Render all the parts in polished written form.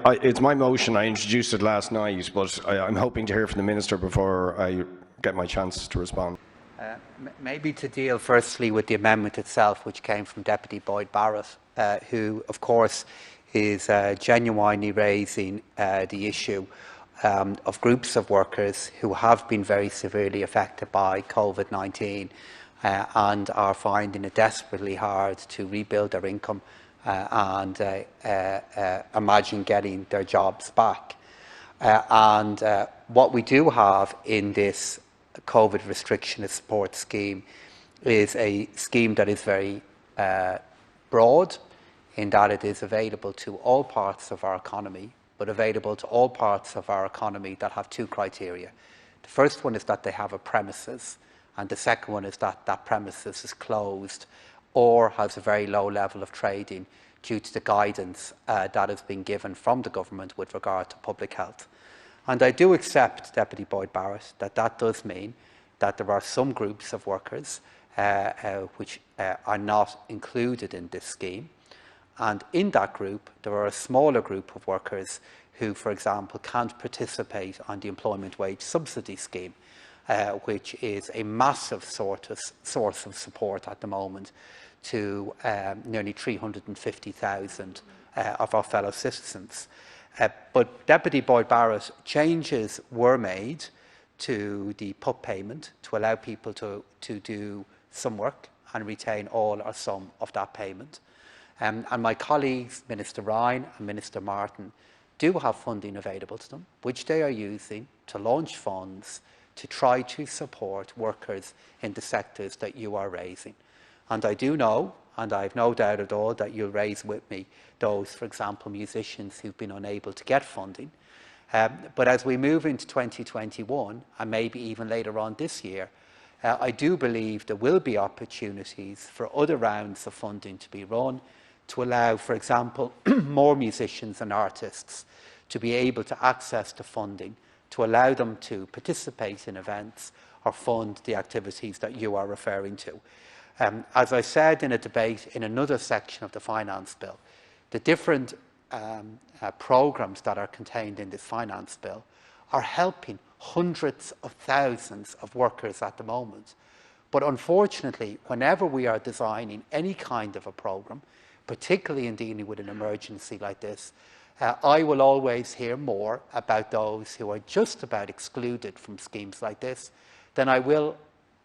it's my motion. I introduced it last night, but I'm hoping to hear from the Minister before I get my chance to respond. Maybe to deal firstly with the amendment itself, which came from Deputy Boyd Barrett, who, of course, is genuinely raising the issue of groups of workers who have been very severely affected by COVID-19 and are finding it desperately hard to rebuild their income and imagine getting their jobs back. What we do have in this COVID restriction and support scheme is a scheme that is very broad in that it is available to all parts of our economy, but available to all parts of our economy that have two criteria. The first one is that they have a premises, and the second one is that that premises is closed or has a very low level of trading due to the guidance that has been given from the government with regard to public health. And I do accept, Deputy Boyd Barrett, that that does mean that there are some groups of workers which are not included in this scheme. And in that group, there are a smaller group of workers who, for example, can't participate on the employment wage subsidy scheme, which is a massive source of support at the moment to nearly 350,000 of our fellow citizens. But Deputy Boyd Barrett, changes were made to the PUP payment to allow people to do some work and retain all or some of that payment. And my colleagues, Minister Ryan and Minister Martin, do have funding available to them, which they are using to launch funds to try to support workers in the sectors that you are raising. And I do know, and I have no doubt at all, that you'll raise with me those, for example, musicians who've been unable to get funding. But as we move into 2021, and maybe even later on this year, I do believe there will be opportunities for other rounds of funding to be run to allow, for example, more musicians and artists to be able to access the funding, to allow them to participate in events or fund the activities that you are referring to. As I said in a debate in another section of the Finance Bill, the different programmes that are contained in this Finance Bill are helping hundreds of thousands of workers at the moment. But unfortunately, whenever we are designing any kind of a programme, particularly in dealing with an emergency like this, I will always hear more about those who are just about excluded from schemes like this than I will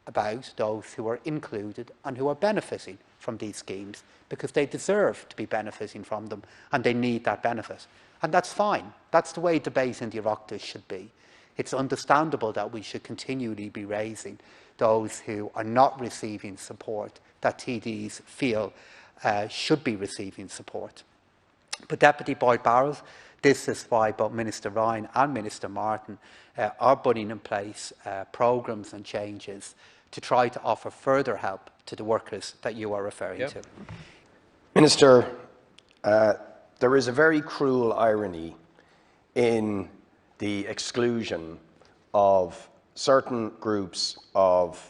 about those who are included and who are benefiting from these schemes, because they deserve to be benefiting from them and they need that benefit. And that's fine. That's the way debate in the Oireachtas should be. It's understandable that we should continually be raising those who are not receiving support that TDs feel should be receiving support. But Deputy Boyd Barrett, this is why both Minister Ryan and Minister Martin are putting in place programmes and changes to try to offer further help to the workers that you are referring to. Minister, there is a very cruel irony in the exclusion of certain groups of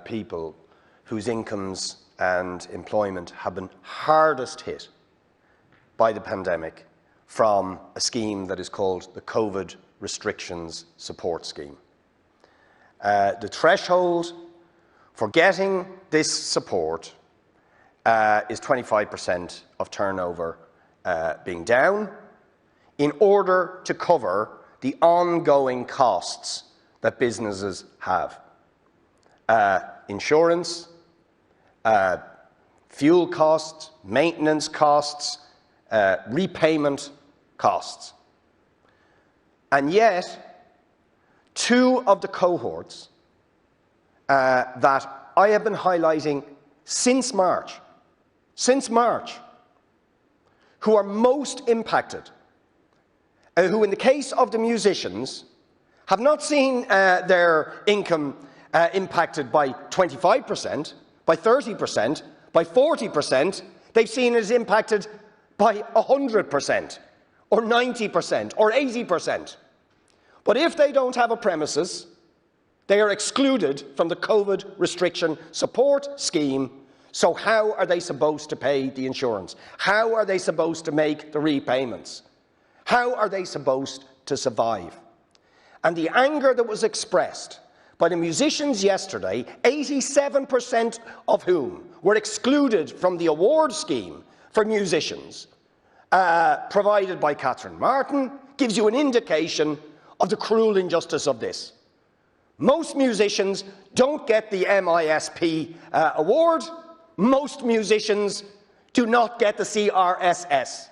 people whose incomes and employment have been hardest hit by the pandemic from a scheme that is called the COVID Restrictions Support Scheme. The threshold for getting this support is 25% of turnover being down in order to cover the ongoing costs that businesses have. Insurance, fuel costs, maintenance costs, repayment costs. And yet, two of the cohorts that I have been highlighting since March, who are most impacted, who in the case of the musicians have not seen their income impacted by 25%, by 30%, by 40%, they've seen it impacted by 100%, or 90%, or 80%. But if they don't have a premises, they are excluded from the COVID restriction support scheme. So how are they supposed to pay the insurance? How are they supposed to make the repayments? How are they supposed to survive? And the anger that was expressed by the musicians yesterday, 87% of whom were excluded from the award scheme for musicians provided by Catherine Martin, gives you an indication of the cruel injustice of this. Most musicians don't get the MISP award. Most musicians do not get the CRSS.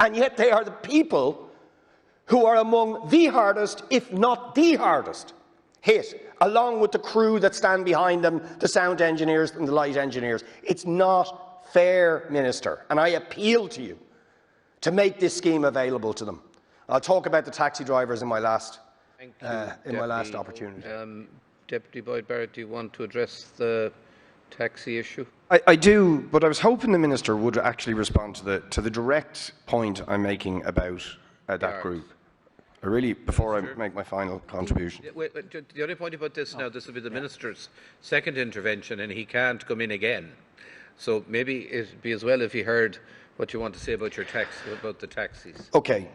And yet they are the people who are among the hardest, if not the hardest, hit, along with the crew that stand behind them, the sound engineers and the light engineers. It's not fair, Minister, and I appeal to you to make this scheme available to them. I'll talk about the taxi drivers in my last opportunity. Deputy Boyd Barrett, do you want to address the taxi issue? I do, but I was hoping the Minister would actually respond to the direct point I'm making about that group. Before I make my final contribution. The only point about this now, this will be the Minister's second intervention, and he can't come in again. So maybe it'd be as well if he heard what you want to say about about the taxis. Okay.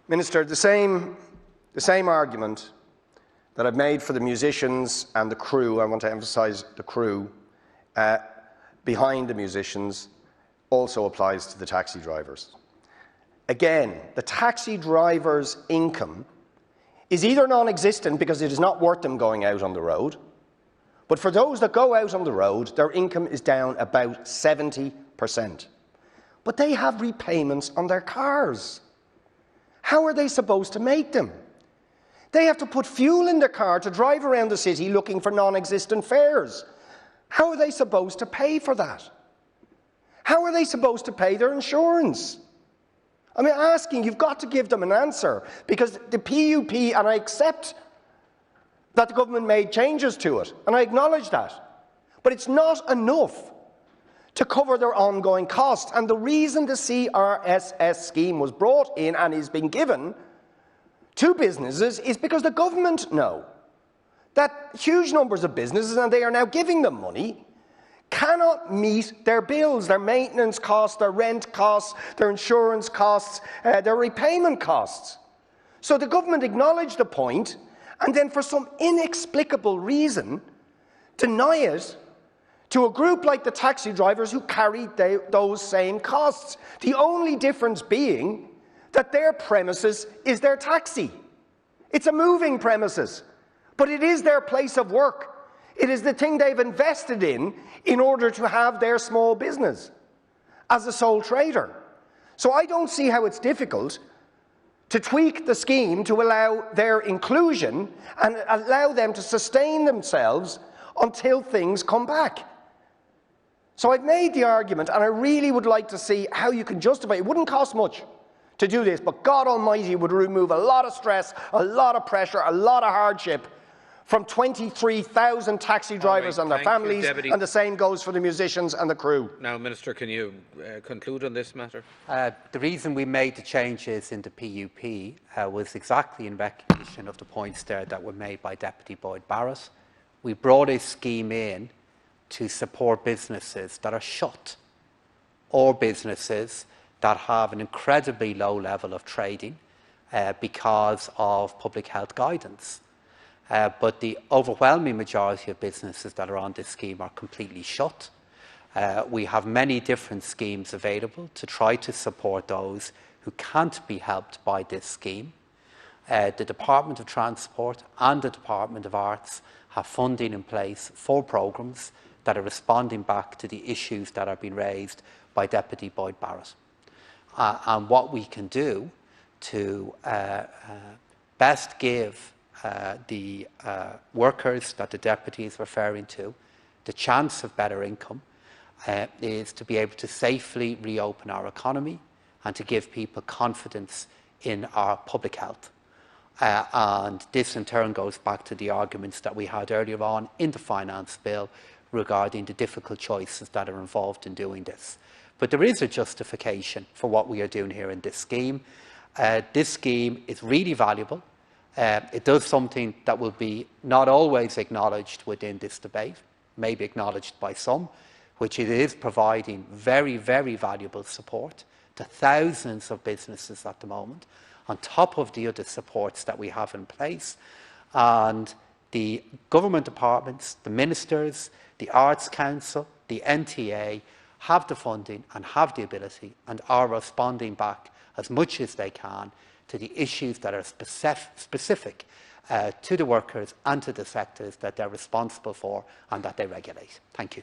Minister, the same argument that I've made for the musicians and the crew, I want to emphasise the crew behind the musicians, also applies to the taxi drivers. Again, the taxi drivers' income is either non-existent because it is not worth them going out on the road, but for those that go out on the road, their income is down about 70%. But they have repayments on their cars. How are they supposed to make them? They have to put fuel in their car to drive around the city looking for non-existent fares. How are they supposed to pay for that? How are they supposed to pay their insurance? I'm asking, you've got to give them an answer, because the PUP, and I accept that the government made changes to it, and I acknowledge that, but it's not enough to cover their ongoing costs. And the reason the CRSS scheme was brought in and is being given to businesses is because the government know that huge numbers of businesses, and they are now giving them money, cannot meet their bills, their maintenance costs, their rent costs, their insurance costs, their repayment costs. So the government acknowledged the point, and then for some inexplicable reason deny it to a group like the taxi drivers who carried those same costs. The only difference being that their premises is their taxi. It's a moving premises, but it is their place of work. It is the thing they've invested in order to have their small business as a sole trader. So I don't see how it's difficult to tweak the scheme to allow their inclusion and allow them to sustain themselves until things come back. So I've made the argument, and I really would like to see how you can justify it. It wouldn't cost much to do this, but God Almighty would remove a lot of stress, a lot of pressure, a lot of hardship from 23,000 taxi drivers and their families, and the same goes for the musicians and the crew. Now, Minister, can you conclude on this matter? The reason we made the changes in the PUP was exactly in recognition of the points there that were made by Deputy Boyd Barrett. We brought a scheme in to support businesses that are shut, or businesses that have an incredibly low level of trading because of public health guidance. But the overwhelming majority of businesses that are on this scheme are completely shut. We have many different schemes available to try to support those who can't be helped by this scheme. The Department of Transport and the Department of Arts have funding in place for programmes that are responding back to the issues that are being raised by Deputy Boyd Barrett. And what we can do to best give the workers that the Deputy is referring to the chance of better income is to be able to safely reopen our economy and to give people confidence in our public health. And this in turn goes back to the arguments that we had earlier on in the Finance Bill regarding the difficult choices that are involved in doing this. But there is a justification for what we are doing here in this scheme. This scheme is really valuable. It does something that will be not always acknowledged within this debate, maybe acknowledged by some, which it is providing very, very valuable support to thousands of businesses at the moment, on top of the other supports that we have in place. And the government departments, the ministers, the Arts Council, the NTA have the funding and have the ability and are responding back as much as they can to the issues that are specific to the workers and to the sectors that they're responsible for and that they regulate. Thank you.